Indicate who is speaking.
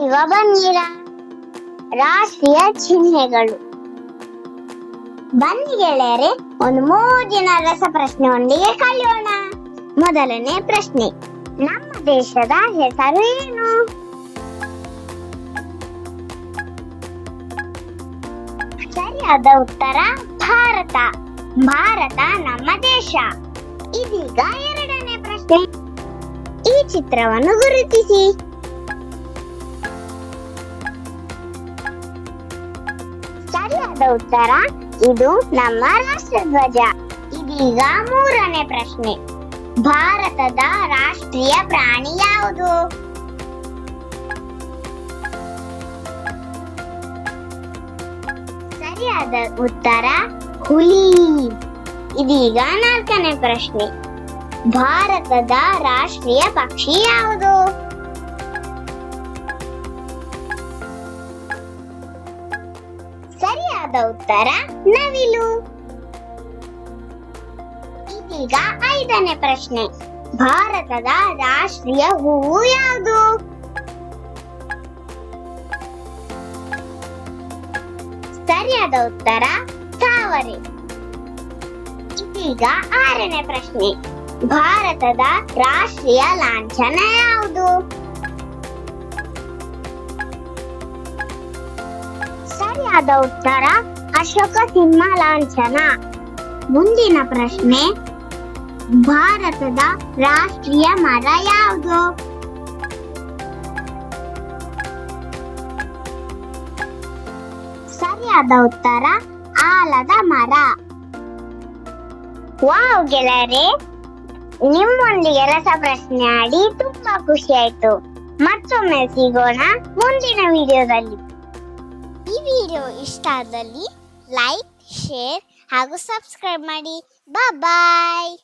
Speaker 1: ಈಗ ಬನ್ನಿರ ರಾಷ್ಟ್ರೀಯ ಚಿಹ್ನೆಗಳು. ಬನ್ನಿ ಗೆಳೆಯರೆ, ಒಂದು ಮೋಜಿನ ರಸಪ್ರಶ್ನೆಯೊಂದಿಗೆ ಕಲಿಯೋಣ. ಮೊದಲನೇ ಪ್ರಶ್ನೆ, ನಮ್ಮ ದೇಶದ ಹೆಸರು ಏನು? ಸರಿಯಾದ ಉತ್ತರ ಭಾರತ. ಭಾರತ ನಮ್ಮ ದೇಶ. ಇದೀಗ ಎರಡನೇ ಪ್ರಶ್ನೆ, ಈ ಚಿತ್ರವನ್ನು ಗುರುತಿಸಿ. ಸರಿಯಾದ ಉತ್ತರ ಇದು ನಮ್ಮ ರಾಷ್ಟ್ರಧ್ವಜ. ಇದೀಗ ಮೂರನೇ ಪ್ರಶ್ನೆ, ಭಾರತದ ರಾಷ್ಟ್ರೀಯ ಪ್ರಾಣಿ ಯಾವುದು? ಸರಿಯಾದ ಉತ್ತರ ಹುಲಿ. ಇದೀಗ ನಾಲ್ಕನೇ ಪ್ರಶ್ನೆ, ಭಾರತದ ರಾಷ್ಟ್ರೀಯ ಪಕ್ಷಿ ಯಾವುದು? ಸರಿಯಾದ ಉತ್ತರ ನವಿಲು. ಇದೀಗ ಐದನೇ ಪ್ರಶ್ನೆ, ಭಾರತದ ರಾಷ್ಟ್ರೀಯ ಹೂವು ಯಾವುದು? ಸರಿಯಾದ ಉತ್ತರ ತಾವರೆ. ಇದೀಗ ಆರನೇ ಪ್ರಶ್ನೆ, ಭಾರತದ ರಾಷ್ಟ್ರೀಯ ಲಾಂಛನ ಯಾವುದು? ಸರಿಯಾದ ಉತ್ತರ ಅಶೋಕ ಸಿಂಹ ಲಾಂಛನ. ಮುಂದಿನ ಪ್ರಶ್ನೆ, ಭಾರತದ ರಾಷ್ಟ್ರೀಯ ಮರ ಯಾವುದು? ಸರಿಯಾದ ಉತ್ತರ ಆಲದ ಮರ. ವಾವ್ ಗೆಳೆಯರೆ, ನಿಮ್ಮೊಂದಿಗೆ ರಸಪ್ರಶ್ನೆ ಆಡಿ ತುಂಬಾ ಖುಷಿ ಆಯ್ತು. ಮತ್ತೊಮ್ಮೆ ಸಿಗೋಣ ಮುಂದಿನ ವಿಡಿಯೋದಲ್ಲಿ. ಈ ವಿಡಿಯೋ ಇಷ್ಟ ಆದಲ್ಲಿ ಲೈಕ್, ಶೇರ್ ಹಾಗೂ ಸಬ್ಸ್ಕ್ರೈಬ್ ಮಾಡಿ. ಬಾಯ್.